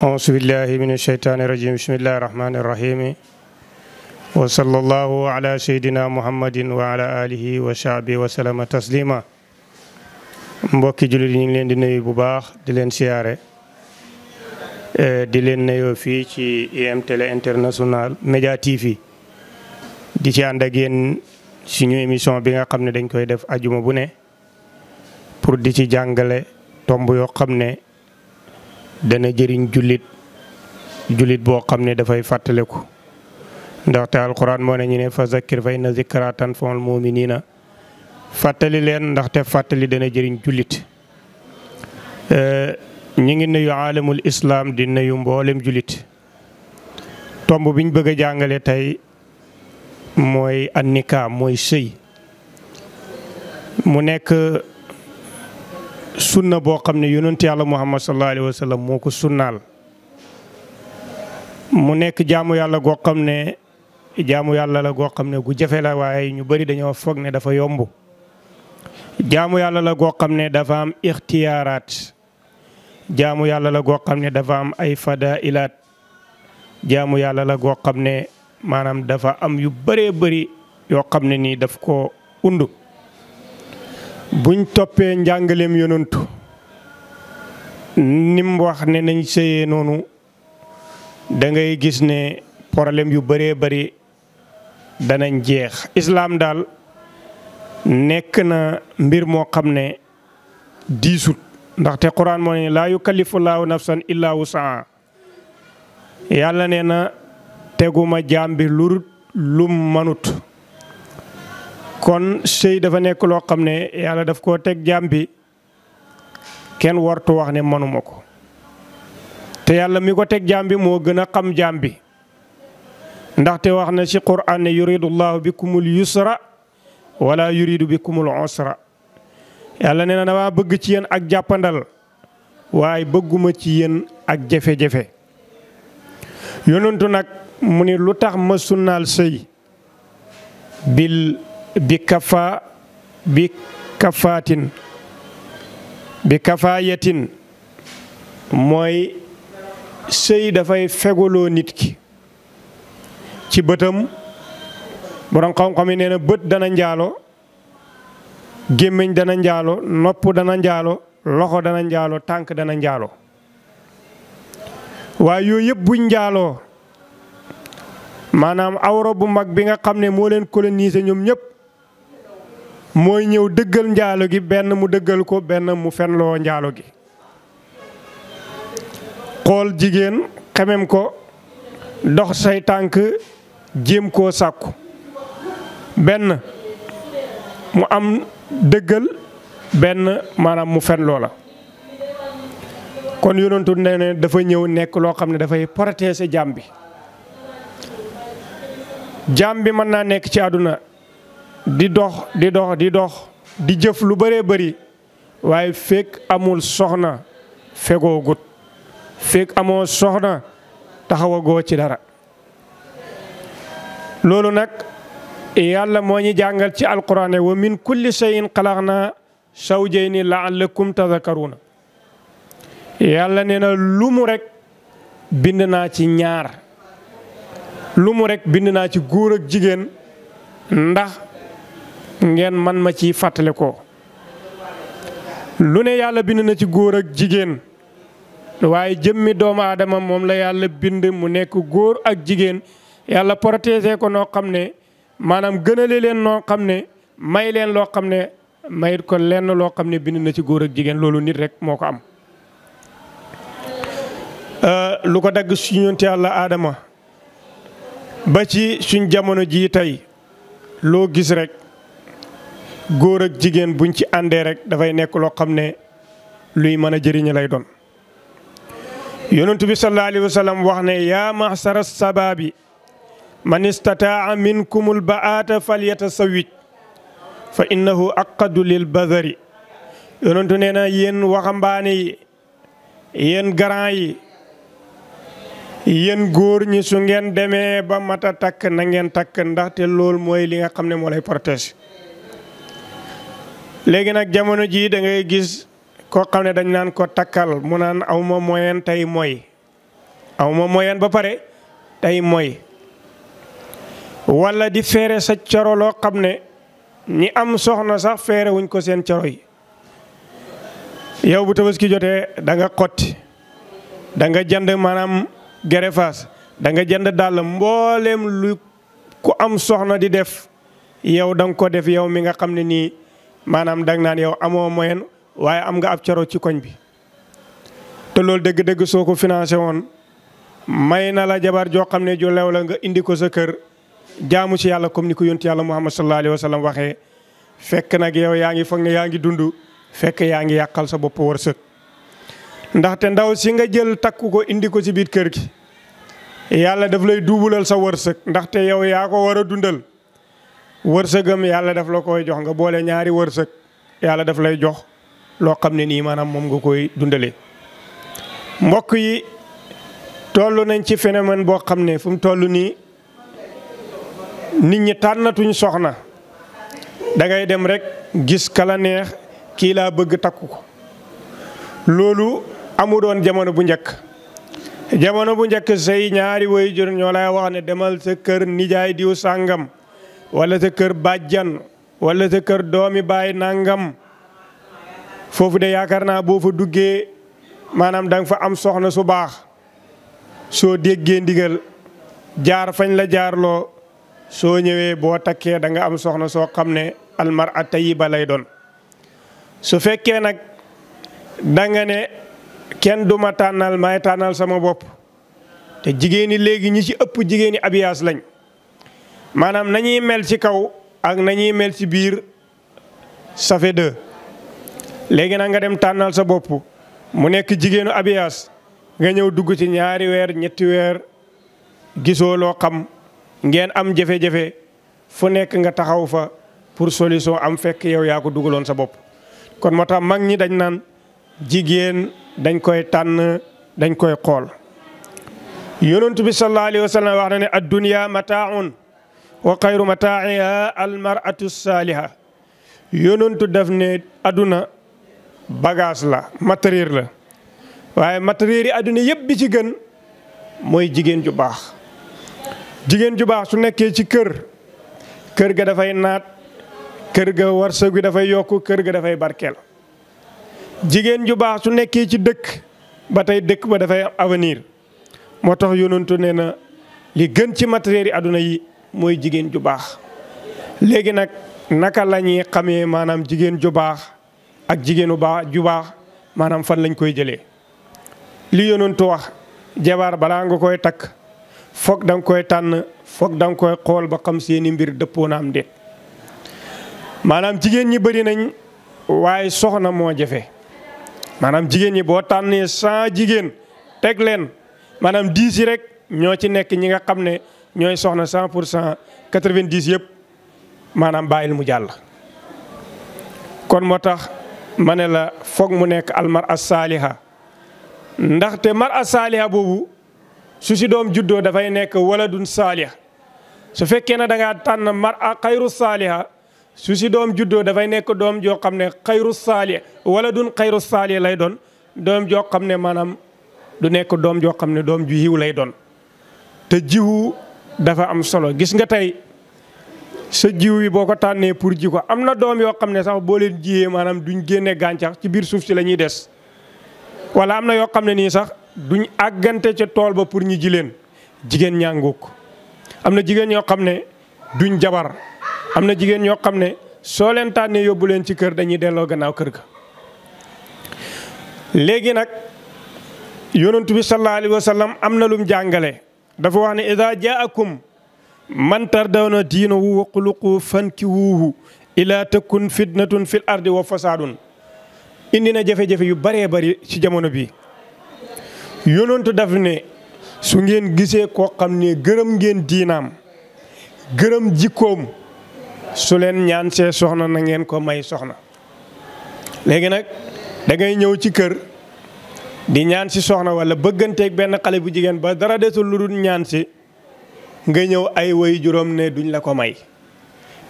أعوذ بالله من الشيطان الرجيم بسم الله الرحمن الرحيم وصلى الله على سيدنا محمد وعلى آله وصحبه وسلم تسليما mbokki jullit yi ñu ngi leen di nuyu bu baax di leen siyaare di leen nuyoo fii ci IM Télé International Média TV di ci ànd ak yéen suñu émission bi nga xam ne dañ koy def ajuma bu ne pour di ci jàngale tomb yoo xam ne dana jëriñ jullit boo xam ne dafay fàttaleku ndaxte alquran moo ne ñu ne fa zakkir fa inna zikra tanfa'ul mu'minina fàttali leen ndaxte fàttali dana jëriñ jullit ñu ngi nuyu aalamul islam di nuyu mboolem jullit tomb biñ bëgg a jàngale tey mooy annika mooy sëy mu nekk sunna boo xam ne yonent yàlla muhammad sallallahu alayhi wa sallam moo ko sunnaal mu nekk jaamu yàlla goo xam ne jaamu yàlla la goo xam ne gu jafe la waaye ñu bari dañoo foog ne dafa yomb jaamu yàlla la goo xam ne dafa am ixtiyaaraat jaamu yàlla la goo xam ne dafa am ay fadailaat jaamu yàlla la goo xam ne maanaam dafa am yu bëree bëri yoo xam ne nii daf ko undu buñ toppee njàngaleem yonantu nim wax ne nañ sëyee noonu da ngay gis ne problème yu bëree bëri danañ jeex islaam daal nekk na mbir moo xam ne diisut ndaxte quran moo ne laa yukallifu laahu nafsan illaa wusaha yàlla nee na teguma jaam bi lum manut kon sëy dafa nekk loo xam ne yàlla daf koo teg jaam bi kenn wartu wax ne manuma ko te yàlla mi ko teg jaam bi moo gën a xam jaam bi ndaxte wax na ci Qur'an ne yuridu llahu bikumul yusra wala yuridu bikumul usra yàlla nee na dama bëgg ci yéen ak jàppandal waaye bëgguma ci yéen ak jafe-jafe yonentu nag mu ni lu tax ma sunnaal sëy bi kafaayatin mooy sëy dafay feguloo nit ki ci bëtam borom xam-xam yi nee na bët dana njaalo gémmiñ dana njaalo nopp dana njaalo loxo dana njaalo tànk dana njaalo waaye yooyu yëpp buñ njaaloo maanaam awro bu mag bi nga xam ne moo leen colonisé ñoom ñëpp mooy ñëw dëggal njaalo gi benn mu dëggal ko benn mu fenloo njaalo gi xool jigéen xemem ko dox say tànk jéem koo sàkku benn mu am dëggal benn maanaam mu fen loola kon yonentu ne dafa ñëw nekk loo xam ne dafay protéger jaam bi jaam bi mën naa nekk ci àdduna di dox di jëf lu bëree bëri waaye fekk amul soxna fegoo gut fekk amoo soxna taxawagoo ci dara loolu nag yàlla moo ñu jàngal ci alquran wa min kulli shay'in xalaqna zawjayni la'allakum tadhakkaruna yàlla nee na lu mu rek bind naa ci ñaar lu mu rek bind naa ci góor ak jigéen ndax ngeen man ma ci fàttale ko lu ne yàlla bind na ci góor ak jigéen waaye jëmmi doomu aadama moom la yàlla bind mu nekk góor ak jigéen yàlla protéger ko noo xam ne maanaam gënale leen noo xam ne may leen loo xam ne mayit ko lenn loo xam ne bind na ci góor ak jigéen loolu nit rek moo ko am lu ko dagg suñu yonent yàlla aadama ba ci suñ jamono jii tey loo gis rek góor ak jigéen buñ ci àndee rek dafay nekk loo xam ne luy mën a jëriñ lay doon yonentu bi sallallahu alayhi wa sallam wax ne yaa mahsara sababi man istataa minkumul baata falyatasawwij fa innahu aqadu lil badari yonentu nee na yéen waxambaane yi yéen grand yi yéen góor ñi su ngeen demee ba mata takk na ngeen takk ndaxte loolu mooy li nga xam ne moo lay protéger. léegi nag jamono jii da ngay gis koo xam ne dañ naan ko takkal mu naan aw ma moyen tey mooy aw ma moyen ba pare tey mooy wala di feere sa coro loo xam ne ñi am soxna sax feere wuñ ko seen coro yi. yow bu tabaski jotee da nga xotti da nga jënd maanaam gerefaas da nga jënd dàll mbooleem lu ku am soxna di def yow da nga ko def yow mi nga xam ne nii maanaam da nga naan yow amoo moyen waaye am nga ab coro ci koñ bi. te loolu dëgg-dëgg soo ko financé woon may na la jabar joo xam ne ju lew la nga indi ko sa kër jaamu ci yàlla comme ni ko yonti yàlla Muhammad sallallahu alayhi wa sallam waxee. fekk nag yow yaa ngi foog ne yaa ngi dund fekk yaa ngi yàqal sa bopp wërsëg. ndaxte ndaw si nga jël takku ko indi ko ci biir kër gi yàlla daf lay duubulal sa wërsëg ndaxte yow yaa ko war a dundal wërsëgam yàlla daf la koy jox nga boole ñaari wërsëg yàlla daf lay jox loo xam ne nii maanaam moom nga koy dundalee. mbokk yi toll nañ ci phénomène boo xam ne fu mu toll nii nit ñi tànnatuñ soxna da ngay dem rek gis kala neex kii laa bëgg takku ko. loolu amu doon jamono bu njëkk. jamono bu njëkk say ñaari waajur ñoo lay wax ne demal sa kër nijaay diw sàngam wala sa kër bàjjan wala sa kër doomi baay nangam foofu de yaakaar naa boo fa duggee maanaam da nga fa am soxna su baax soo déggee ndigal jaar fañ la jaarloo soo ñëwee boo takkee da nga am soxna soo xam ne almar'a tayyiba lay doon. su fekkee nag da nga ne kenn du ma tànnal may tànnal sama bopp te jigéen ñi léegi ñi ci ëpp jigéen ñi abiyaas lañ maanaam nañuy mel ci kaw ak nañuy mel ci biir ça fait deux. léegi nag nga dem tànnal sa bopp mu nekk jigéenu abiyaas nga ñëw dugg ci ñaari weer ñetti weer gisoo loo xam ngeen am jafe-jafe fu nekk nga taxaw fa pour solution am fekk yow yaa ko dugaloon sa bopp. kon moo tax mag ñi dañ naan jigéen dañ koy tànn dañ koy xool. yonent bi sallallahu alayhi wa sallam wax na ne ad-dunya mataaun wa xayru mataa'iha al-mar'atu saaliha. yonent daf ne aduna bagage la matériel la waaye matériel yi aduna yëpp bi ci gën mooy jigéen ju baax. jigéen ju baax su nekkee ci kër ga dafay naat kër ga wërsëg gi dafay yokku kër ga dafay barkeel. jigéen ju baax su nekkee ci dëkk ba tey dëkk ba dafay am avenir. moo tax yonentu nee na li gën ci matériel yi aduna yi mooy jigéen ju baax. léegi nag naka la ñuy xamee maanaam jigéen ju baax ak jigéenu baax ju baax maanaam fan lañ koy jëlee. li yonentu wax jabar balaa nga koy takk foog da nga koy tànn foog da nga koy xool ba xam seeni mbir dëppoo na am déet. maanaam jigéen ñi bëri nañ waaye soxna moo jafe. maanaam jigéen ñi boo tànnee 100 jigéen teg leen maanaam 10 yi rek ñoo ci nekk ñi nga xam ne ñooy soxna 100% 90 yëpp maanaam bàyyil mu jàll. kon moo tax ma ne la foog mu nekk almar'a saaliha ndaxte mar'a saaliha boobu su si doom juddoo dafay nekk waladun saalih. su fekkee ne da ngaa tànn mar'a xayru saaliha su si doom juddoo dafay nekk doom joo xam ne xayru saalih waladun xayru saalih lay doon doom joo xam ne maanaam du nekk doom joo xam ne doom ju yiw lay doon. te jiwu dafa am solo gis nga tey sa jiw yi boo ko tànnee pour ji ko am na doom yoo xam ne sax boo leen jiyee maanaam duñ génne gàncax ci biir suuf si la ñuy des. wala am na yoo xam ne nii sax duñ àggante ca tool ba pour ñu ji leen jigéen ñàngook. am na jigéen ñoo xam ne duñ jabar am na jigéen ñoo xam ne soo leen tànnee yóbbu leen ci kër dañuy delloo gannaaw kër ga. léegi nag yonent bi sallallahu alayhi wa sallam am na lum jàngale dafa wax ne idaa jaakum man tardawna diinahu wa xuluqahu fankihuuhu ilaa takun fitnatun fil ardi wa fasaadun. indi na jafe-jafe yu bëree bëri ci jamono bi yonent daf ne su ngeen gisee koo xam ne gërëm ngeen diinaam gërëm jikkoom su leen ñaan see soxna na ngeen ko may soxna. léegi nag da ngay ñëw ci kër di ñaan si soxna wala bëgganteeg benn xale bu jigéen ba dara desul lu dul ñaan si nga ñëw ay way juróom ne duñ la ko may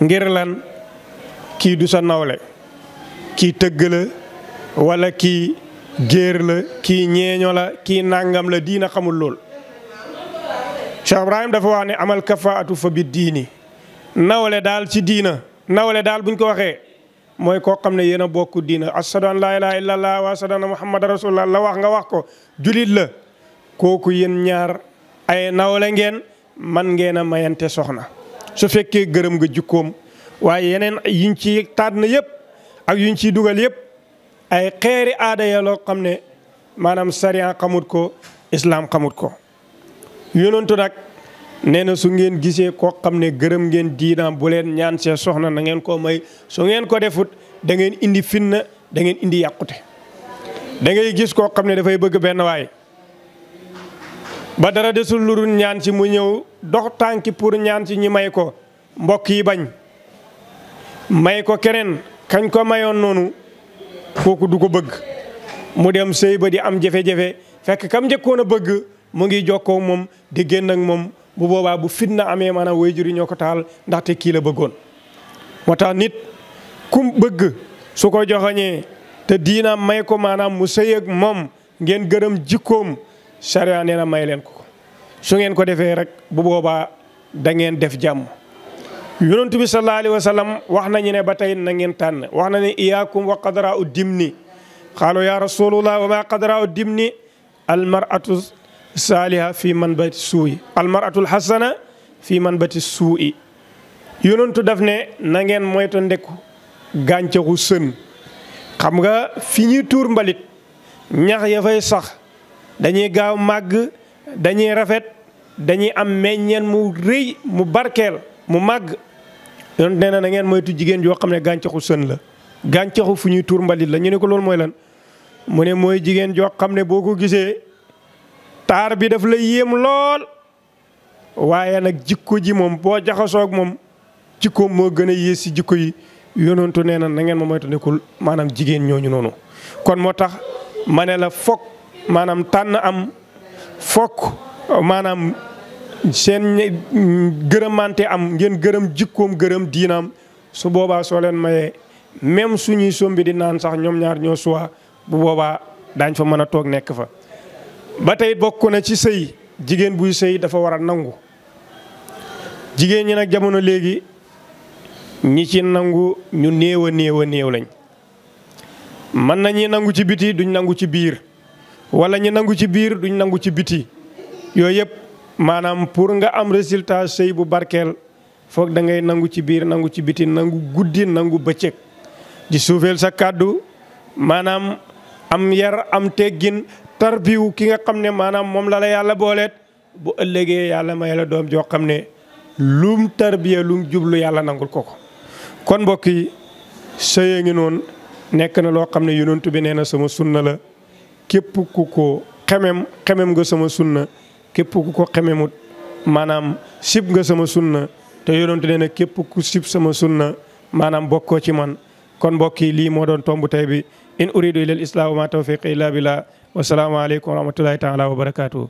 ngir lan kii du sa nawle kii tëgg la wala kii géer la kii ñeeño la kii nàngam la diina xamul lool. Cheikh Ibrahim dafa wax ne amal kafaatu fa bi diini nawle daal ci diina nawle daal buñ ko waxee mooy koo xam ne yéen a bokk diina ashadu an laa ilaaha illallah wa ashadu anna muhammadan rasulullah la wax nga wax ko julit la kooku yéen ñaar ay nawle ngeen man ngeen a mayante soxna su fekkee gërëm nga jukkoom. waaye yeneen yiñ ci tànn yëpp ak yuñ ciy dugal yëpp ay xeeri aada ya loo xam ne maanaam sariya xamut ko islam xamut ko. yonentu nag nee na su ngeen gisee koo xam ne gërëm ngeen diinaam bu leen ñaan see soxna na ngeen ko may su ngeen ko defut da ngeen indi finna da ngeen indi yàqute. da ngay gis koo xam ne dafay bëgg benn waay ba dara desul lu dul ñaan ci mu ñëw dox tànki pour ñaan ci ñi may ko mbokk yi bañ may ko keneen kañ ko mayoon noonu kooku du ko bëgg mu dem sëy ba di am jafe-jafe fekk kam njëkkoon a bëgg mu ngi jokkoo moom di génn ak moom bu boobaa bu fitna amee maanaam waajur yi ñoo ko taal ndaxte kii la bëggoon. moo tax nit kum bëgg su ko joxoñee te diina may ko maanaam mu sëy ak moom ngeen gërëm jikkoom sariya nee na may leen ko su ngeen ko defee rek bu boobaa da ngeen def jàmm. yonent bi sallallahu alayhi wa sallam wax nañu ne ba tey na ngeen tànn wax na ne iyaakum wa qadra u dimni xaalu ya rasulullah wa ma qadra u dimni almaratu saaliha fi manbati suu'i almaratul hasana fi manbati suu'i yonentu daf ne na ngeen moyta ndeku gàncaxu sën xam nga fi ñuy tuur mbalit ñax ya fay sax dañuy gaaw màgg dañuy rafet dañuy am meññeen mu rëy mu barkeel mu màgg yonent nee na na ngeen moytu jigéen joo xam ne gàncaxu sën la gàncaxu fu ñuy tuur mbalit la ñu ne ko loolu mooy lan mu ne mooy jigéen joo xam ne boo ko gisee taar bi daf la yéem lool waaye nag jikko ji moom boo jaxasoog moom jikkoom moo gën a yées si jikko yi yonentu nee na ngeen ma moytu nekkul maanaam jigéen ñooñu noonu. kon moo tax ma ne la fokk maanaam tànn am fokk maanaam seen gërëmante am ngeen gërëm jikkoom gërëm diinaam su boobaa soo leen mayee même suñuy sombi di naan sax ñoom ñaar ñoo suwa bu boobaa daañ fa mën a toog nekk fa. ba tey bokk na ci sëy jigéen buy sëy dafa war a nangu jigéen ñi nag jamono léegi ñi ci nangu ñu néew a néew lañ mën nañu nangu ci biti duñ nangu ci biir wala ñu nangu ci biir duñ nangu ci biti yooyu yëpp maanaam pour nga am résultat sëy bu barkeel foog da ngay nangu ci biir nangu ci biti nangu guddi nangu bëccëg di suufeel sa kàddu maanaam am yar am teggin tarbiwu ki nga xam ne maanaam moom la yàlla booleet bu ëllëgee yàlla may la doom joo xam ne lum tarbiya lum jublu yàlla nangul ko ko. kon mbokk yi sëyee ngi noonu nekk na loo xam ne yonent bi nee na sama sunna la képp ku ko xemem nga sama sunna képp ku ko xememut maanaam sib nga sama sunna te yonent nee na képp ku sib sama sunna maanaam bokkoo ci man. kon mbokk yi lii moo doon tombu tey bi in uridu ila al islam wa ma tawfiqi illa billah wa salaamu aleykum wa rahmatullahi taala wa barakatuh